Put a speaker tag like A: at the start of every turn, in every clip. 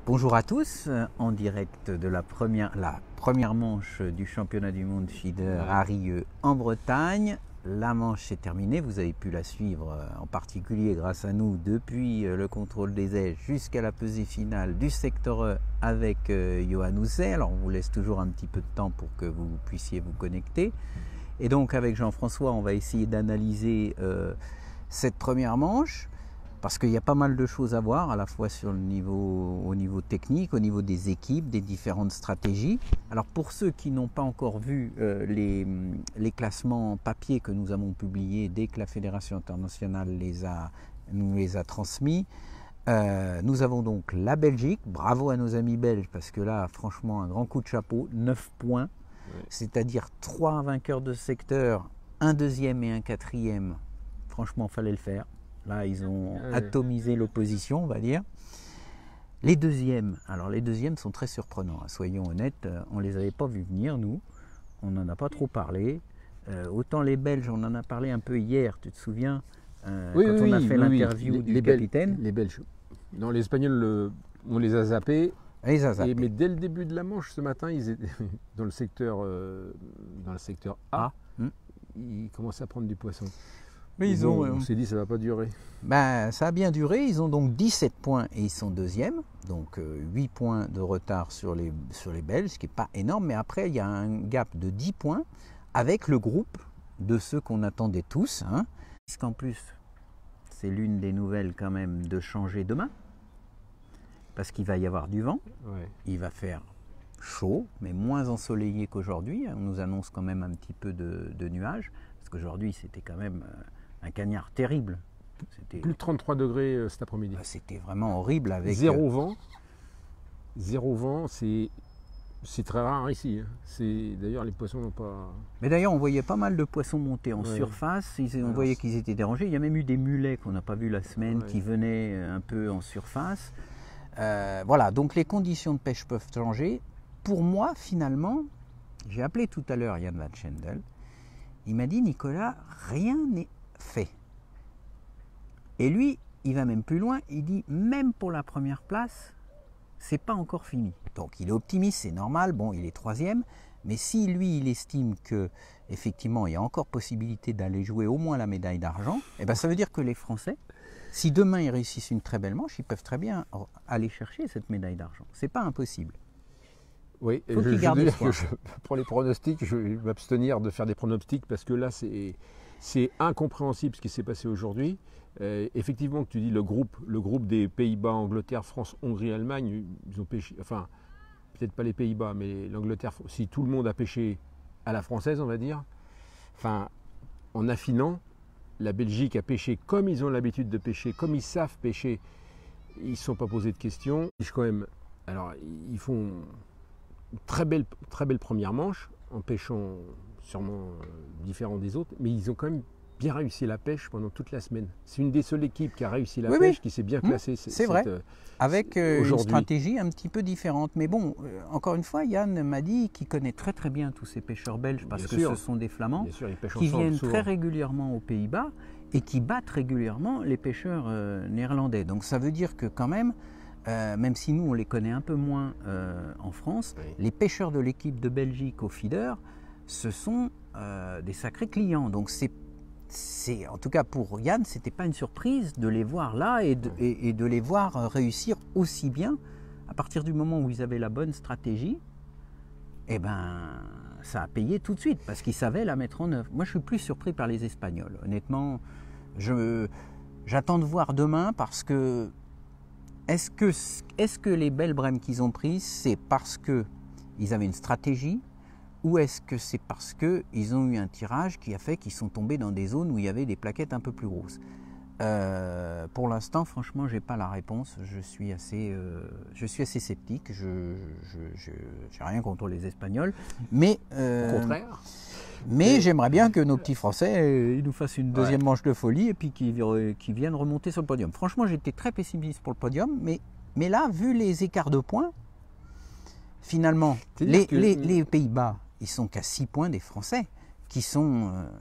A: Bonjour à tous, en direct de la première manche du championnat du monde feeder à Rieux en Bretagne. La manche est terminée, vous avez pu la suivre en particulier grâce à nous depuis le contrôle des ailes jusqu'à la pesée finale du secteur E avec Johan Housset. Alors on vous laisse toujours un petit peu de temps pour que vous puissiez vous connecter. Et donc avec Jean-François, on va essayer d'analyser cette première manche. Parce qu'il y a pas mal de choses à voir, à la fois au niveau technique, au niveau des équipes, des différentes stratégies. Alors pour ceux qui n'ont pas encore vu les classements papier que nous avons publiés dès que la Fédération internationale nous les a transmis, nous avons donc la Belgique. Bravo à nos amis belges, parce que là, franchement, un grand coup de chapeau, 9 points, c'est-à-dire 3 vainqueurs de secteur, un deuxième et un quatrième. Franchement, il fallait le faire. Là, ils ont atomisé l'opposition, on va dire. Les deuxièmes sont très surprenants, hein, soyons honnêtes. On ne les avait pas vus venir, nous. On n'en a pas trop parlé. Autant les Belges, on en a parlé un peu hier, tu te souviens, quand on a fait l'interview du capitaine.
B: Les Belges. Non, les Espagnols, on les a zappés. Mais dès le début de la manche, ce matin, ils étaient dans le secteur A. Ils commençaient à prendre du poisson.
A: Mais
B: on s'est dit ça ne va pas durer.
A: Ça a bien duré, ils ont donc 17 points et ils sont deuxièmes, donc 8 points de retard sur les Belges, ce qui n'est pas énorme, mais après il y a un gap de 10 points avec le groupe de ceux qu'on attendait tous. Puisqu'en plus, c'est l'une des nouvelles quand même de changer demain, parce qu'il va y avoir du vent, il va faire chaud, mais moins ensoleillé qu'aujourd'hui, on nous annonce quand même un petit peu de nuages, parce qu'aujourd'hui c'était quand même un cagnard terrible.
B: Plus de 33 degrés cet après-midi.
A: C'était vraiment horrible avec...
B: Zéro vent. Zéro vent, c'est très rare ici. D'ailleurs, les poissons n'ont pas...
A: Mais d'ailleurs, on voyait pas mal de poissons monter en surface. On voyait qu'ils étaient dérangés. Il y a même eu des mulets qu'on n'a pas vus la semaine qui venaient un peu en surface. Voilà, donc les conditions de pêche peuvent changer. Pour moi, finalement, j'ai appelé tout à l'heure Yann Van Schendel. Il m'a dit, Nicolas, rien n'est fait. Et lui, il va même plus loin, il dit, même pour la première place, c'est pas encore fini. Donc il est optimiste, c'est normal, bon, il est troisième, mais si lui, il estime que effectivement, il y a encore possibilité d'aller jouer au moins la médaille d'argent, eh ben, ça veut dire que les Français, si demain ils réussissent une très belle manche, ils peuvent très bien aller chercher cette médaille d'argent. C'est pas impossible.
B: Oui,
A: faut qu'il garde espoir.
B: Pour les pronostics, je vais m'abstenir de faire des pronostics parce que là, c'est incompréhensible ce qui s'est passé aujourd'hui. Effectivement, que tu dis le groupe des Pays-Bas, Angleterre, France, Hongrie, Allemagne, ils ont pêché, enfin, peut-être pas les Pays-Bas, mais l'Angleterre, si tout le monde a pêché à la française, on va dire, enfin, en affinant, la Belgique a pêché comme ils ont l'habitude de pêcher, comme ils savent pêcher, ils ne se sont pas posés de questions. Quand même, alors, ils font une très belle première manche, en pêchant sûrement différent des autres, mais ils ont quand même bien réussi la pêche pendant toute la semaine. C'est une des seules équipes qui a réussi la pêche, qui s'est bien classée.
A: C'est vrai, avec une stratégie un petit peu différente. Mais bon, encore une fois, Yann m'a dit qu'il connaît très très bien tous ces pêcheurs belges, parce que ce sont des Flamands qui viennent très régulièrement aux Pays-Bas et qui battent régulièrement les pêcheurs néerlandais. Donc ça veut dire que quand même, même si nous on les connaît un peu moins en France, les pêcheurs de l'équipe de Belgique au feeder, ce sont des sacrés clients. Donc en tout cas pour Yann, c'était pas une surprise de les voir là et de les voir réussir aussi bien. À partir du moment où ils avaient la bonne stratégie, eh ben ça a payé tout de suite parce qu'ils savaient la mettre en œuvre. Moi je suis plus surpris par les Espagnols. Honnêtement, j'attends de voir demain, parce que est-ce que les belles brèmes qu'ils ont prises, c'est parce qu'ils avaient une stratégie, ou est-ce que c'est parce qu'ils ont eu un tirage qui a fait qu'ils sont tombés dans des zones où il y avait des plaquettes un peu plus grosses? Pour l'instant, franchement, je n'ai pas la réponse. Je suis assez sceptique. Je n'ai rien contre les Espagnols. Mais,
B: au contraire.
A: Mais j'aimerais bien que nos petits Français ils nous fassent une deuxième manche de folie et puis qu'ils viennent remonter sur le podium. Franchement, j'étais très pessimiste pour le podium, mais là, vu les écarts de points, finalement, les Pays-Bas, ils sont qu'à 6 points des Français.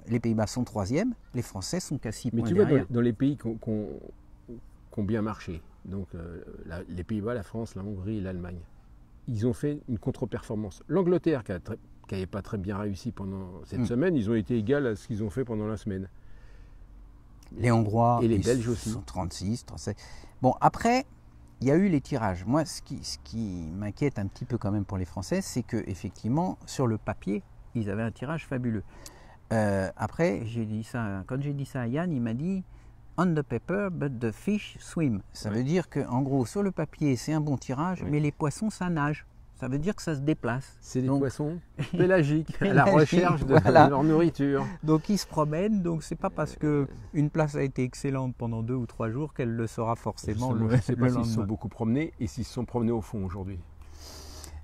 A: Les Pays-Bas sont 3e, les Français sont qu'à 6 points derrière.
B: Mais tu vois, dans les pays qui ont bien marché, donc les Pays-Bas, la France, la Hongrie et l'Allemagne. Ils ont fait une contre-performance. L'Angleterre, qui n'avait pas très bien réussi pendant cette semaine, ils ont été égaux à ce qu'ils ont fait pendant la semaine.
A: Les Hongrois
B: et les Belges aussi.
A: Sont 36, 37. Bon, après, il y a eu les tirages. Moi, ce qui m'inquiète un petit peu quand même pour les Français, c'est qu'effectivement, sur le papier, ils avaient un tirage fabuleux. Après, quand j'ai dit ça à Yann, il m'a dit « On the paper, but the fish swim ». Ça veut dire qu'en gros, sur le papier, c'est un bon tirage, mais les poissons, ça nage. Ça veut dire que ça se déplace.
B: C'est des poissons pélagiques, à la recherche de leur nourriture.
A: Donc ils se promènent, donc c'est pas parce qu'une place a été excellente pendant 2 ou 3 jours qu'elle le sera forcément le lendemain. Je ne sais pas s'ils se sont
B: beaucoup promenés et s'ils se sont promenés au fond aujourd'hui.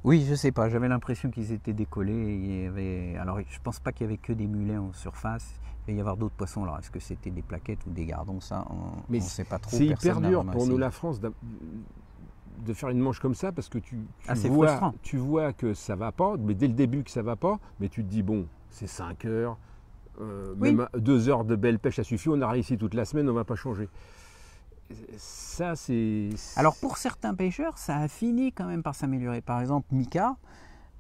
A: Oui, je sais pas, j'avais l'impression qu'ils étaient décollés. Alors je pense pas qu'il y avait que des mulets en surface. Il va y avoir d'autres poissons. Alors est-ce que c'était des plaquettes ou des gardons, ça on ne sait pas trop.
B: C'est hyper dur pour nous, la France, de faire une manche comme ça, parce que tu vois que ça va pas, mais dès le début que ça va pas, mais tu te dis bon, c'est 5 heures, même 2 heures de belle pêche, ça suffit, on a réussi toute la semaine, on va pas changer. Ça, c'est...
A: Alors pour certains pêcheurs, ça a fini quand même par s'améliorer. Par exemple, Mika,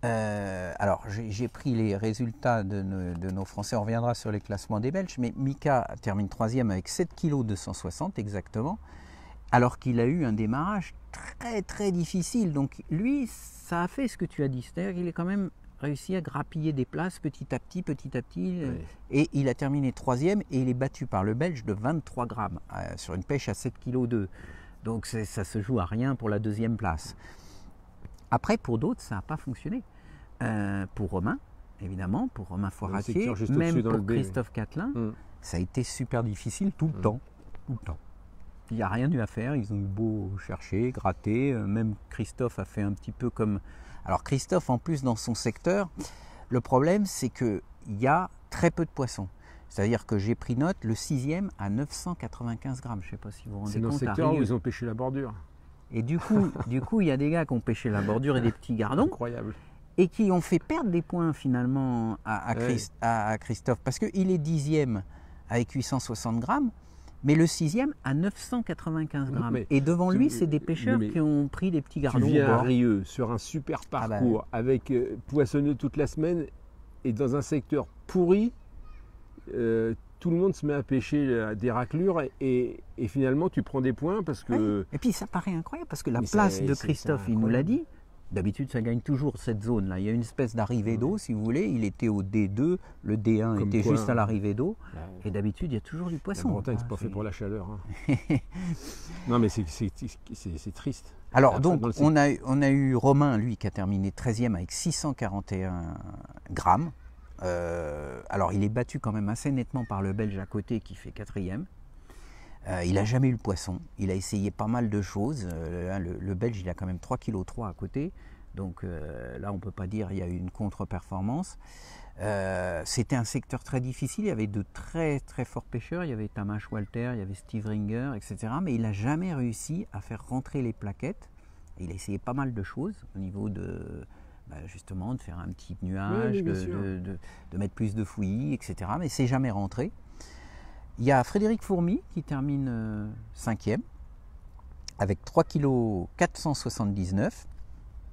A: alors j'ai pris les résultats de nos Français, on reviendra sur les classements des Belges, mais Mika termine 3e avec 7 kg 260 exactement, alors qu'il a eu un démarrage très très difficile. Donc lui, ça a fait ce que tu as dit, c'est-à-dire qu'il a quand même réussi à grappiller des places petit à petit, et il a terminé 3e et il est battu par le Belge de 23 grammes sur une pêche à 7 kg 2. Donc ça se joue à rien pour la 2e place. Après, pour d'autres, ça n'a pas fonctionné. Pour Romain, évidemment, pour Romain Foiratier, même pour Christophe Catelin, ça a été super difficile tout le temps. Il n'y a rien eu à faire, ils ont eu beau chercher, gratter, même Christophe a fait un petit peu comme... Alors Christophe, en plus, dans son secteur, le problème, c'est qu'il y a très peu de poissons. C'est-à-dire que j'ai pris note, le 6e à 995 grammes, je ne sais pas si vous vous rendez compte.
B: C'est dans le secteur où ils ont pêché la bordure.
A: Et du coup, il y a des gars qui ont pêché la bordure et des petits gardons.
B: Incroyable.
A: Et qui ont fait perdre des points finalement à Christophe, parce qu'il est 10e avec 860 grammes, mais le 6e à 995 grammes. Et devant lui, c'est des pêcheurs qui ont pris des petits gardons.
B: Tu viens à Rieux sur un super parcours avec poissonneux toute la semaine et dans un secteur pourri, tout le monde se met à pêcher des raclures et finalement tu prends des points parce que...
A: Ouais. Et puis ça paraît incroyable parce que la place de Christophe, il nous l'a dit. D'habitude, ça gagne toujours cette zone-là. Il y a une espèce d'arrivée d'eau, si vous voulez. Il était au D2, le D1 était juste à l'arrivée d'eau. Et d'habitude, il y a toujours du poisson.
B: La Bretagne, c'est pas fait pour la chaleur. Hein. Non, mais c'est triste.
A: Alors, donc, on a eu Romain, lui, qui a terminé 13e avec 641 grammes. Alors, il est battu quand même assez nettement par le Belge à côté, qui fait 4e. Il n'a jamais eu le poisson, il a essayé pas mal de choses. Le Belge, il a quand même 3,3 kg à côté. Donc là, on ne peut pas dire qu'il y a eu une contre-performance. C'était un secteur très difficile. Il y avait de très très forts pêcheurs. Il y avait Tamash Walter, il y avait Steve Ringer, etc. Mais il n'a jamais réussi à faire rentrer les plaquettes. Il a essayé pas mal de choses au niveau de... justement, de faire un petit nuage, de mettre plus de fouillis, etc. Mais c'est jamais rentré. Il y a Frédéric Fourmy qui termine 5e avec 3,479 kg.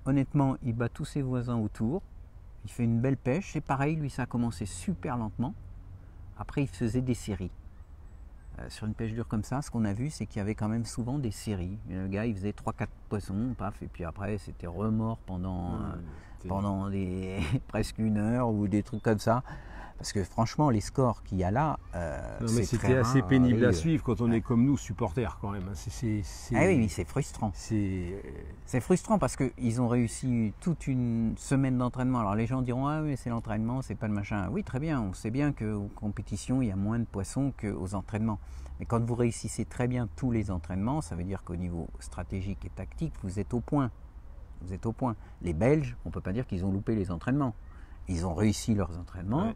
A: Honnêtement, il bat tous ses voisins autour. Il fait une belle pêche. C'est pareil, lui, ça a commencé super lentement. Après, il faisait des séries. Sur une pêche dure comme ça, ce qu'on a vu, c'est qu'il y avait quand même souvent des séries. Le gars, il faisait 3-4 poissons, paf, et puis après, c'était remords pendant presque 1 heure ou des trucs comme ça. Parce que franchement, les scores qu'il y a là,
B: c'était assez pénible à suivre quand on est comme nous, supporters quand même.
A: Ah oui, c'est frustrant. C'est frustrant parce qu'ils ont réussi toute une semaine d'entraînement. Alors les gens diront, ah oui, c'est l'entraînement, c'est pas le machin. Oui, très bien, on sait bien qu'aux compétitions, il y a moins de poissons qu'aux entraînements. Mais quand vous réussissez très bien tous les entraînements, ça veut dire qu'au niveau stratégique et tactique, vous êtes au point. Vous êtes au point. Les Belges, on ne peut pas dire qu'ils ont loupé les entraînements. Ils ont réussi leurs entraînements.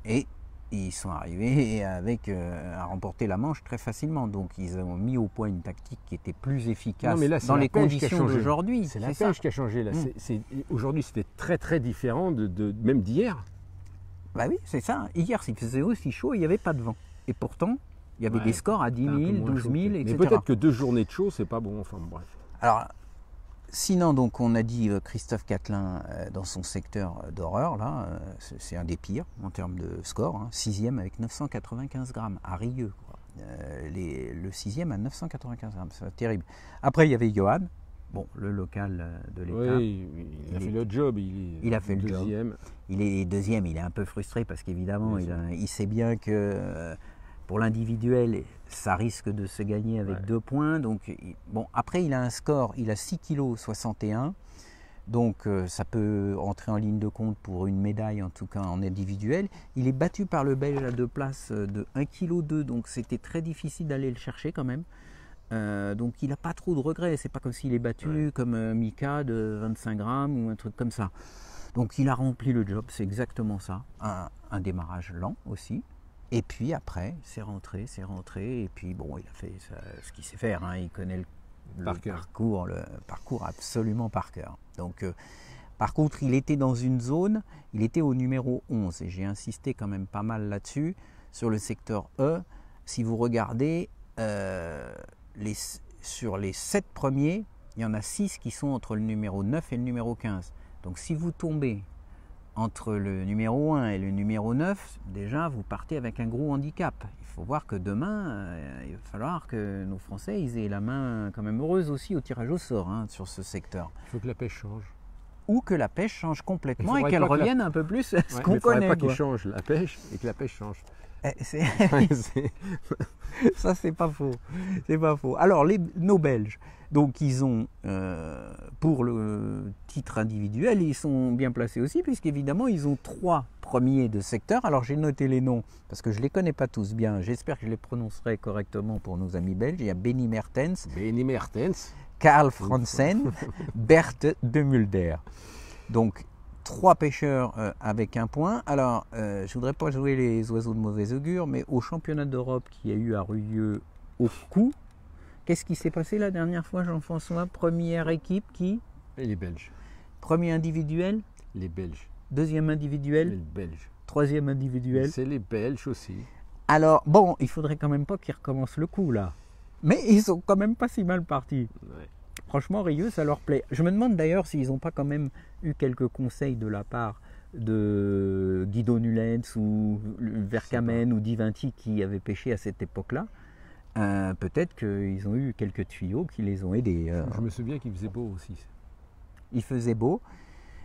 A: Et ils sont arrivés à remporter la manche très facilement. Donc ils ont mis au point une tactique qui était plus efficace dans les conditions d'aujourd'hui.
B: C'est la pêche qui a changé. Là. Aujourd'hui, c'était très très différent même d'hier.
A: Bah oui, c'est ça. Hier, il faisait aussi chaud, il n'y avait pas de vent. Et pourtant, Il y avait des scores à 10 000, 12 000, etc.
B: Mais peut-être que 2 journées de chaud, c'est pas bon. Enfin bref.
A: Alors, sinon, donc, on a dit Christophe Catelin dans son secteur d'horreur, là, c'est un des pires en termes de score, hein, 6e avec 995 grammes, à Rieux. Quoi. Le 6e à 995 grammes, c'est terrible. Après, il y avait Johan, bon, le local de l'État.
B: Oui, il a fait le job,
A: il a fait le
B: deuxième.
A: Job. Il est deuxième, il est un peu frustré parce qu'évidemment, il sait bien que pour l'individuel, ça risque de se gagner avec 2 points. Donc, bon, après, il a un score, il a 6,61 kg. Donc, ça peut entrer en ligne de compte pour une médaille, en tout cas en individuel. Il est battu par le Belge à 2 places de 1,2 kg. Donc, c'était très difficile d'aller le chercher quand même. Donc, il n'a pas trop de regrets. C'est pas comme s'il est battu comme Mika de 25 grammes ou un truc comme ça. Donc, il a rempli le job. C'est exactement ça. Un démarrage lent aussi. Et puis après, c'est rentré, et puis bon, il a fait ce qu'il sait faire, hein. Il connaît le parcours absolument par cœur. Donc, par contre, il était dans une zone, il était au numéro 11, et j'ai insisté quand même pas mal là-dessus, sur le secteur E. Si vous regardez, sur les 7 premiers, il y en a 6 qui sont entre le numéro 9 et le numéro 15. Donc si vous tombez entre le numéro 1 et le numéro 9, déjà, vous partez avec un gros handicap. Il faut voir que demain, il va falloir que nos Français ils aient la main quand même heureuse aussi au tirage au sort, hein, sur ce secteur.
B: Il faut que la pêche change.
A: Ou que la pêche change complètement et qu'elle revienne un peu plus à ce qu'on connaît.
B: Il ne faudrait pas qu'il change la pêche et que la pêche change.
A: Ça, c'est pas faux. C'est pas faux. Alors, nos Belges, donc ils ont, pour le titre individuel, ils sont bien placés aussi, puisqu'évidemment, ils ont 3 premiers de secteur. Alors, j'ai noté les noms, parce que je ne les connais pas tous bien. J'espère que je les prononcerai correctement pour nos amis belges. Il y a Benny Mertens, Karl Fransen, Bert de Mulder. Donc, 3 pêcheurs avec 1 point. Alors, je ne voudrais pas jouer les oiseaux de mauvais augure, mais au championnat d'Europe qui a eu à Rieux au coup, qu'est-ce qui s'est passé la dernière fois, Jean-François? Première équipe qui?
B: Les Belges.
A: Premier individuel?
B: Les Belges.
A: Deuxième individuel?
B: Les Belges.
A: Troisième individuel?
B: C'est les Belges aussi.
A: Alors, bon, il faudrait quand même pas qu'ils recommencent le coup, là. Mais ils sont quand même pas si mal partis.
B: Ouais.
A: Franchement, Rieux, ça leur plaît. Je me demande d'ailleurs s'ils n'ont pas quand même eu quelques conseils de la part de Guido Nullens ou Vercamen ou Divinti qui avaient pêché à cette époque-là. Peut-être qu'ils ont eu quelques tuyaux qui les ont aidés.
B: Je me souviens qu'il faisait beau aussi.
A: Il faisait beau.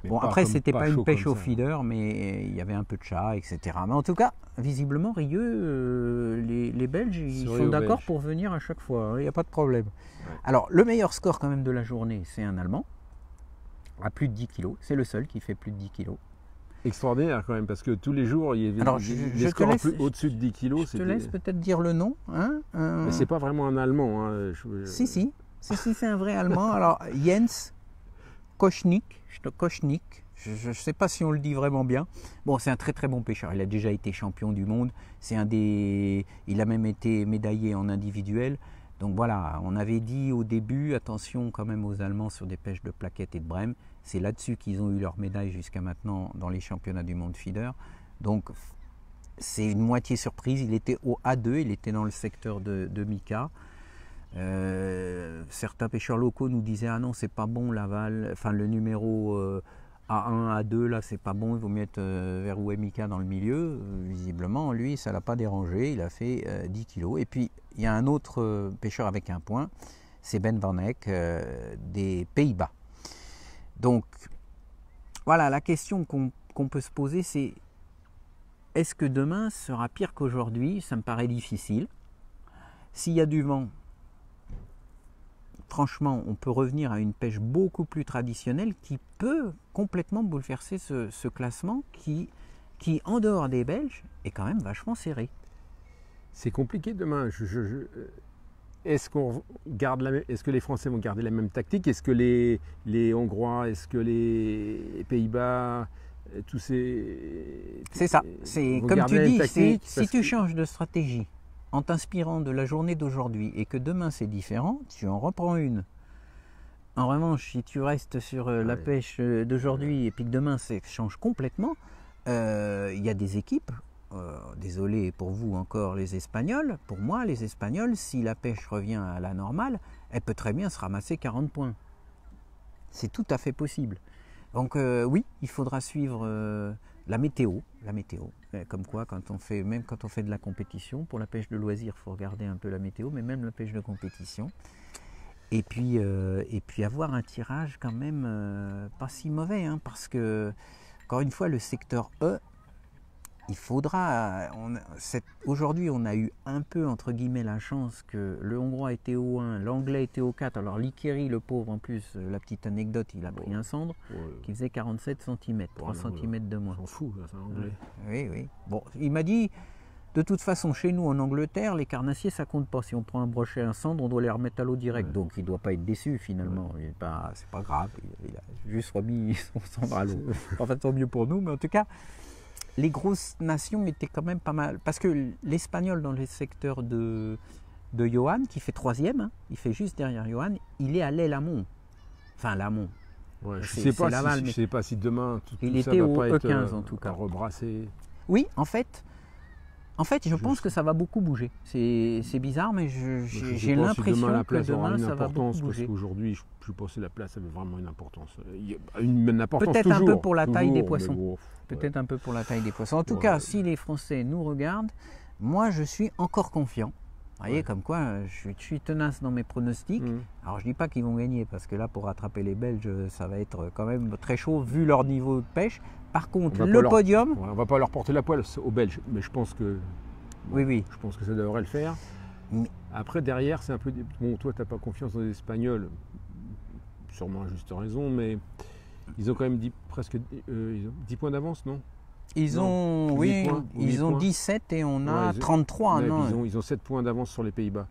B: Mais
A: bon, après, c'était pas une pêche au
B: ça.
A: feeder, mais il y avait un peu de chat, etc. Mais en tout cas, visiblement, Rieux, les Belges, ils sont d'accord pour venir à chaque fois. Il n'y a pas de problème. Ouais. Alors, le meilleur score quand même de la journée, c'est un Allemand, à plus de 10 kg. C'est le seul qui fait plus de 10 kg.
B: Extraordinaire quand même, parce que tous les jours, il y avait des scores au-dessus de 10 kg.
A: Je te laisse peut-être dire le nom. Hein,
B: mais c'est pas vraiment un Allemand. Hein.
A: Si, c'est un vrai Allemand. Alors, Jens Koschnick, je ne sais pas si on le dit vraiment bien. Bon, c'est un très très bon pêcheur. Il a déjà été champion du monde. Il a même été médaillé en individuel. Donc voilà, on avait dit au début, attention quand même aux Allemands sur des pêches de plaquettes et de brème. C'est là-dessus qu'ils ont eu leur médaille jusqu'à maintenant dans les championnats du monde feeder. Donc c'est une moitié surprise. Il était au A2, il était dans le secteur de Mika. Certains pêcheurs locaux nous disaient ah non c'est pas bon l'aval, enfin le numéro A1, A2 là c'est pas bon, il vaut mieux être vers Ouemika dans le milieu. Visiblement lui ça l'a pas dérangé, il a fait 10 kg. Et puis il y a un autre pêcheur avec 1 point, c'est Ben Van Eyck des Pays-Bas. Donc voilà, la question qu'on peut se poser c'est est-ce que demain sera pire qu'aujourd'hui? Ça me paraît difficile. S'il y a du vent, franchement, on peut revenir à une pêche beaucoup plus traditionnelle qui peut complètement bouleverser ce classement qui, en dehors des Belges, est quand même vachement serré.
B: C'est compliqué demain. Est-ce que les Français vont garder la même tactique? Est-ce que les Hongrois, est-ce que les Pays-Bas, tous ces...
A: C'est ça. C'est comme tu dis, si tu changes de stratégie, en t'inspirant de la journée d'aujourd'hui et que demain c'est différent, tu en reprends une. En revanche, si tu restes sur la pêche d'aujourd'hui et puis que demain ça change complètement, il y a des équipes désolé pour vous encore les Espagnols, pour moi les Espagnols, si la pêche revient à la normale, elle peut très bien se ramasser 40 points. C'est tout à fait possible. Donc oui, il faudra suivre la météo. Comme quoi, même quand on fait de la compétition, pour la pêche de loisir, il faut regarder un peu la météo, mais même la pêche de compétition. Et puis avoir un tirage quand même pas si mauvais, hein, parce que, encore une fois, le secteur E, il faudra... Aujourd'hui, on a eu un peu, entre guillemets, la chance que le Hongrois était au 1, l'Anglais était au 4. Alors l'Ikeri, le pauvre, en plus, la petite anecdote, il a pris un cendre qui faisait 47 cm, 3 cm de moins.
B: On s'en fout, c'est un Anglais.
A: Oui, oui. Bon, il m'a dit, de toute façon, chez nous, en Angleterre, les carnassiers, ça compte pas. Si on prend un brochet, un cendre, on doit les remettre à l'eau direct. Donc il ne doit pas être déçu, finalement. C'est pas grave. Il a juste remis son cendre à l'eau. Enfin, tant mieux pour nous, mais en tout cas... Les grosses nations étaient quand même pas mal. Parce que l'Espagnol dans le secteur de Johan, qui fait 3e, hein, il fait juste derrière Johan, il est à l'Amont. Enfin, l'Amont.
B: Ouais, je ne sais pas si demain tout
A: il
B: ça
A: était
B: va
A: au
B: pas
A: E15
B: être
A: en tout cas.
B: Rebrassé.
A: Oui, en fait, je pense que ça va beaucoup bouger. C'est bizarre, mais j'ai l'impression que demain, ça va beaucoup bouger.
B: Parce qu'aujourd'hui, je pense que la place avait vraiment une importance. Une importance
A: peut-être
B: toujours,
A: un peu pour la taille des poissons.
B: Bon,
A: peut-être un peu pour la taille des poissons. En tout cas, si les Français nous regardent, moi, je suis encore confiant. Vous voyez, comme quoi, je suis tenace dans mes pronostics. Alors, je ne dis pas qu'ils vont gagner, parce que là, pour rattraper les Belges, ça va être quand même très chaud, vu leur niveau de pêche. Par contre, le podium...
B: On ne va pas leur porter la poêle aux Belges, mais je pense que...
A: Oui.
B: Je pense que ça devrait le faire. Mais... Après, derrière, c'est un peu... Bon, toi, tu n'as pas confiance dans les Espagnols, sûrement à juste raison, mais ils ont quand même presque 10 points d'avance, non?
A: Ils ont 17 et on a 33. Non,
B: ils ont 7 points d'avance sur les Pays-Bas.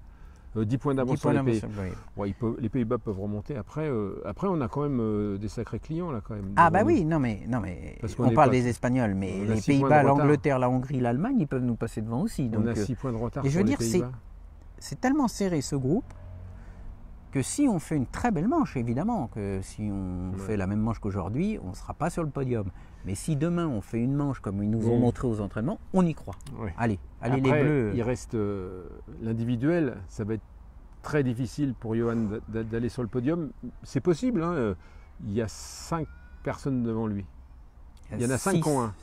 B: 10 points d'avance sur les Pays-Bas. Les Pays-Bas peuvent remonter. Après, on a quand même des sacrés clients là quand même.
A: Ah bah oui, non mais on parle des Espagnols, mais les Pays-Bas, l'Angleterre, la Hongrie, l'Allemagne, ils peuvent nous passer devant aussi.
B: On a 6 points de retard.
A: Et je veux dire, c'est tellement serré ce groupe que si on fait une très belle manche, évidemment, que si on fait la même manche qu'aujourd'hui, on ne sera pas sur le podium. Mais si demain on fait une manche comme ils nous ont montré aux entraînements, on y croit. Allez,
B: après,
A: les Bleus.
B: Il reste l'individuel, ça va être très difficile pour Johan d'aller sur le podium. C'est possible, hein. Il y a 5 personnes devant lui. Il y en a 5 qui ont un.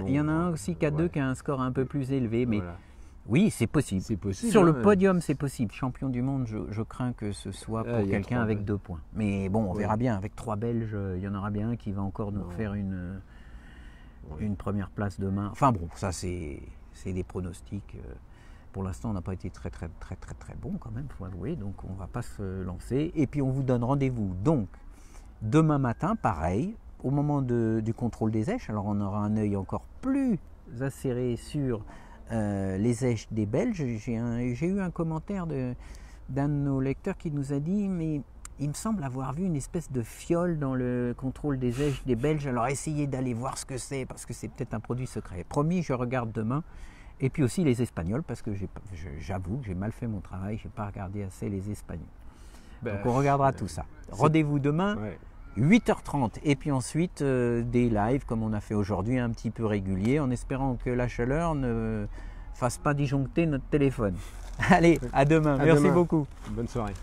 A: Il y en a un aussi qui a 2 qui a un score un peu plus élevé, mais oui, c'est possible.
B: Sur
A: le podium, c'est possible. Champion du monde, je crains que ce soit pour quelqu'un avec 2 points. Mais bon, on verra bien. Avec 3 Belges, il y en aura bien un qui va encore nous faire une première place demain. Enfin bon, ça c'est des pronostics. Pour l'instant, on n'a pas été très bon quand même, il faut avouer. Donc on ne va pas se lancer. Et puis on vous donne rendez-vous donc demain matin, pareil, au moment du contrôle des èches. Alors on aura un œil encore plus acéré sur les èches des Belges. J'ai eu un commentaire d'un de nos lecteurs qui nous a dit, mais il me semble avoir vu une espèce de fiole dans le contrôle des èches des Belges. Alors essayez d'aller voir ce que c'est, parce que c'est peut-être un produit secret. Promis, je regarde demain. Et puis aussi les Espagnols, parce que j'avoue que j'ai mal fait mon travail, je n'ai pas regardé assez les Espagnols. Donc on regardera tout ça. Rendez-vous demain, 8h30. Et puis ensuite, des lives comme on a fait aujourd'hui, un petit peu réguliers, en espérant que la chaleur ne fasse pas disjoncter notre téléphone. Allez, à demain. Merci beaucoup.
B: Bonne soirée.